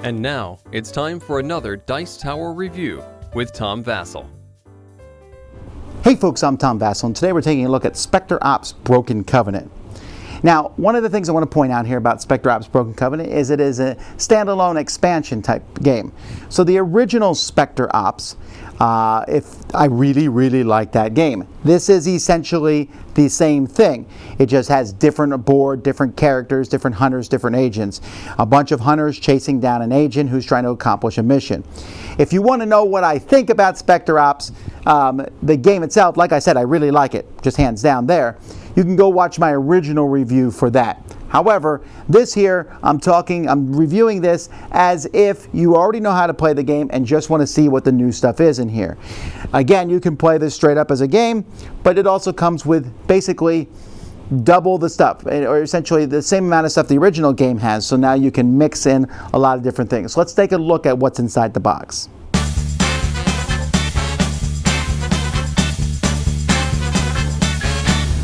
And now, it's time for another Dice Tower review with Tom Vasel. Hey folks, I'm Tom Vasel, and today we're taking a look at Specter Ops Broken Covenant. Now, one of the things I want to point out here about Specter Ops Broken Covenant is it is a standalone expansion type game. So the original Specter Ops, if I really like that game. This is essentially the same thing. It just has different board, different characters, different hunters, different agents. A bunch of hunters chasing down an agent who's trying to accomplish a mission. If you want to know what I think about Specter Ops, the game itself, like I said, I really like it, just hands down there. You can go watch my original review for that. However, this here, I'm reviewing this as if you already know how to play the game and just want to see what the new stuff is in here. Again, you can play this straight up as a game, but it also comes with basically double the stuff, or essentially the same amount of stuff the original game has, so now you can mix in a lot of different things. So let's take a look at what's inside the box.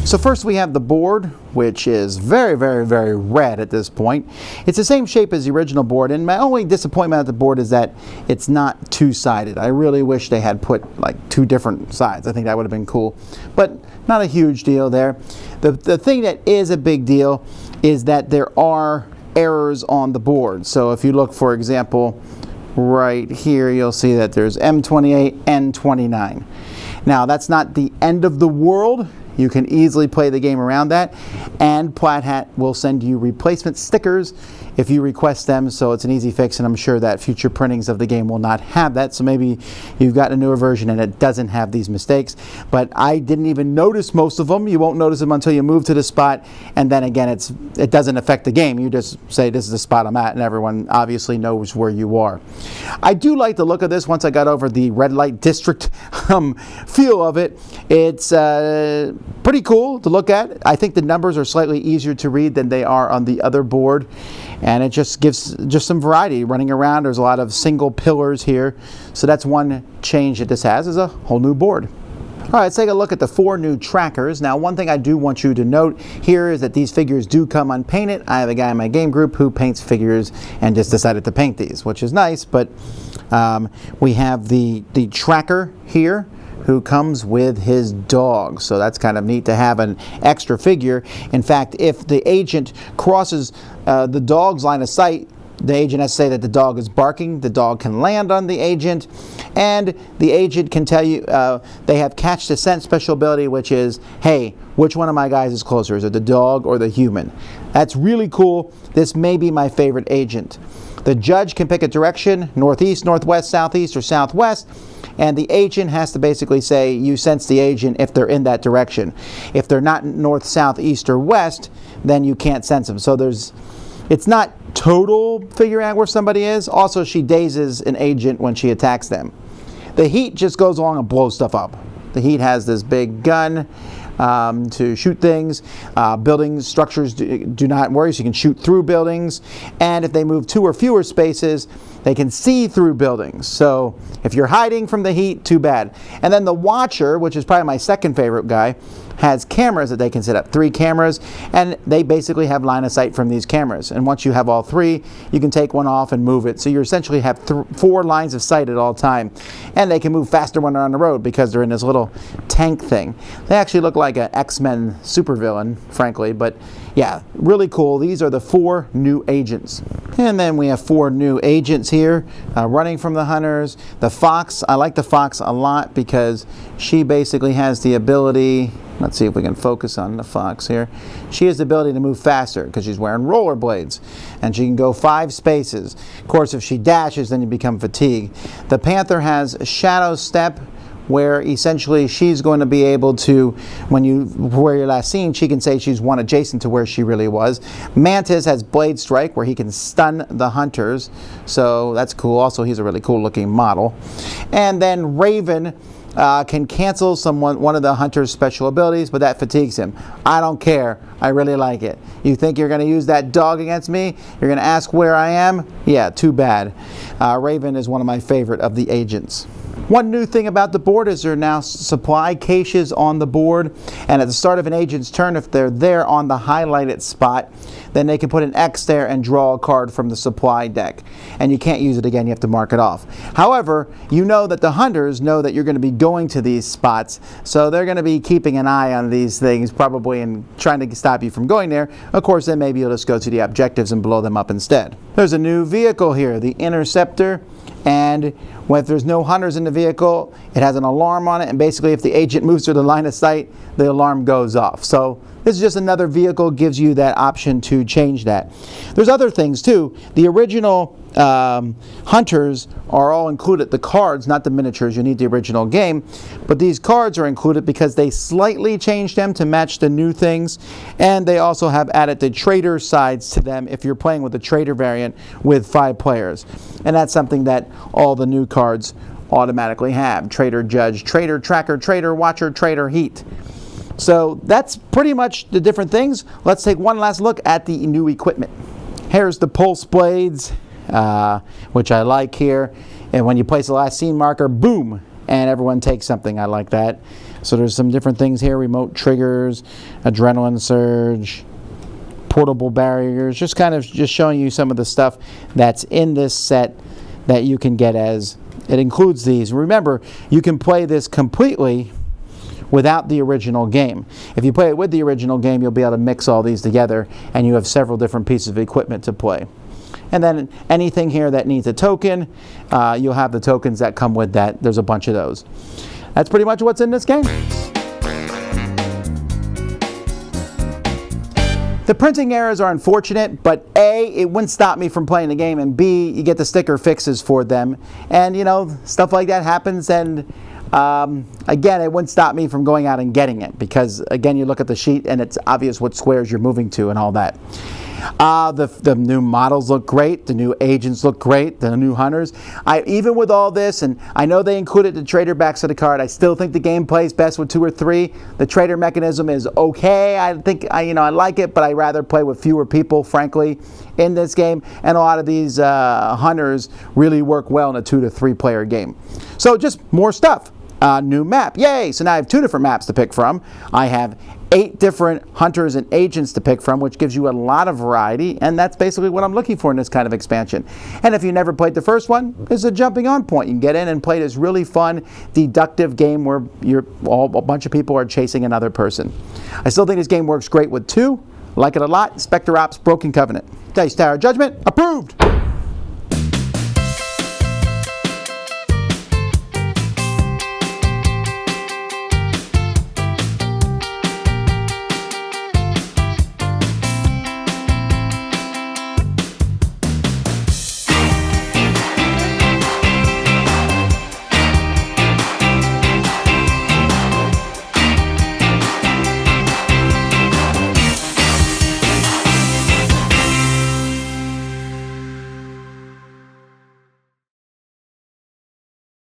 So first we have the board, which is very red at this point. It's the same shape as the original board, and my only disappointment at the board is that it's not two-sided. I really wish they had put like two different sides. I think that would have been cool, but not a huge deal there. The thing that is a big deal is that there are errors on the board. So if you look, for example, right here, you'll see that there's M28, N29. Now that's not the end of the world. You can easily play the game around that, and Plaid Hat will send you replacement stickers if you request them, so it's an easy fix, and I'm sure that future printings of the game will not have that, so maybe you've got a newer version and it doesn't have these mistakes. But I didn't even notice most of them. You won't notice them until you move to the spot, and then again, it doesn't affect the game. You just say, this is the spot I'm at, and everyone obviously knows where you are. I do like the look of this once I got over the red light district feel of it. It's pretty cool to look at. I think the numbers are slightly easier to read than they are on the other board, and it just gives some variety running around. There's a lot of single pillars here, so that's one change that this has, is a whole new board. All right, let's take a look at the 4 new trackers. Now, one thing I do want you to note here is that these figures do come unpainted. I have a guy in my game group who paints figures and just decided to paint these, which is nice, but we have the tracker here, who comes with his dog. So that's kind of neat to have an extra figure. In fact, if the agent crosses the dog's line of sight, the agent has to say that the dog is barking. The dog can land on the agent, and the agent can tell you they have catch the scent special ability, which is, hey, which one of my guys is closer? Is it the dog or the human? That's really cool. This may be my favorite agent. The judge can pick a direction, northeast, northwest, southeast, or southwest, and the agent has to basically say you sense the agent if they're in that direction. If they're not north, south, east, or west, then you can't sense them. So it's not total figuring out where somebody is. Also, she dazes an agent when she attacks them. The heat just goes along and blows stuff up. The heat has this big gun to shoot things. Buildings, structures do not worry, so you can shoot through buildings. And if they move 2 or fewer spaces, they can see through buildings. So if you're hiding from the heat, too bad. And then the Watcher, which is probably my second favorite guy, has cameras that they can set up, 3 cameras, and they basically have line of sight from these cameras. And once you have all 3, you can take one off and move it. So you essentially have 4 lines of sight at all time. And they can move faster when they're on the road because they're in this little tank thing. They actually look like an X-Men supervillain, frankly, but yeah, really cool. These are the 4 new agents. And then we have 4 new agents here running from the hunters. The Fox, I like the Fox a lot because she basically has the ability, let's see if we can focus on the Fox here. She has the ability to move faster because she's wearing rollerblades, and she can go 5 spaces. Of course, if she dashes, then you become fatigued. The Panther has Shadow Step, where essentially she's going to be able to, where you're last seen, she can say she's one adjacent to where she really was. Mantis has Blade Strike, where he can stun the hunters, so that's cool. Also, he's a really cool looking model. And then Raven can cancel one of the hunter's special abilities, but that fatigues him. I don't care. I really like it. You think you're going to use that dog against me? You're going to ask where I am? Yeah, too bad. Raven is one of my favorite of the agents. One new thing about the board is there are now supply caches on the board, and at the start of an agent's turn, if they're there on the highlighted spot, then they can put an X there and draw a card from the supply deck. And you can't use it again, you have to mark it off. However, you know that the hunters know that you're going to be going to these spots, so they're going to be keeping an eye on these things probably and trying to stop you from going there. Of course, then maybe you'll just go to the objectives and blow them up instead. There's a new vehicle here, the Interceptor, and if there's no hunters in the vehicle, it has an alarm on it, and basically if the agent moves through the line of sight, the alarm goes off. So this is just another vehicle, gives you that option to change that. There's other things too. The original hunters are all included, the cards, not the miniatures. You need the original game, but these cards are included because they slightly changed them to match the new things, and they also have added the trader sides to them if you're playing with the trader variant with 5 players. And that's something that all the new cards automatically have. Trader Judge, Trader Tracker, Trader Watcher, Trader Heat. So that's pretty much the different things. Let's take one last look at the new equipment. Here's the pulse blades, which I like here. And when you place the last scene marker, boom, and everyone takes something. I like that. So there's some different things here. Remote triggers, adrenaline surge, portable barriers, just kind of just showing you some of the stuff that's in this set that you can get as it includes these. Remember, you can play this completely without the original game. If you play it with the original game, you'll be able to mix all these together, and you have several different pieces of equipment to play. And then anything here that needs a token, you'll have the tokens that come with that. There's a bunch of those. That's pretty much what's in this game. The printing errors are unfortunate, but A, it wouldn't stop me from playing the game, and B, you get the sticker fixes for them. And you know, stuff like that happens, and again, it wouldn't stop me from going out and getting it, because again, you look at the sheet and it's obvious what squares you're moving to and all that. The new models look great, the new agents look great, the new hunters. Even with all this, and I know they included the trader backs of the card, I still think the game plays best with 2 or 3. The trader mechanism is okay. I think I like it, but I'd rather play with fewer people, frankly, in this game. And a lot of these hunters really work well in a 2 to 3 player game. So just more stuff. New map, yay! So now I have 2 different maps to pick from. I have 8 different hunters and agents to pick from, which gives you a lot of variety, and that's basically what I'm looking for in this kind of expansion. And if you never played the first one, it's a jumping on point. You can get in and play this really fun, deductive game where a bunch of people are chasing another person. I still think this game works great with 2. Like it a lot. Specter Ops, Broken Covenant. Dice Tower Judgment, approved!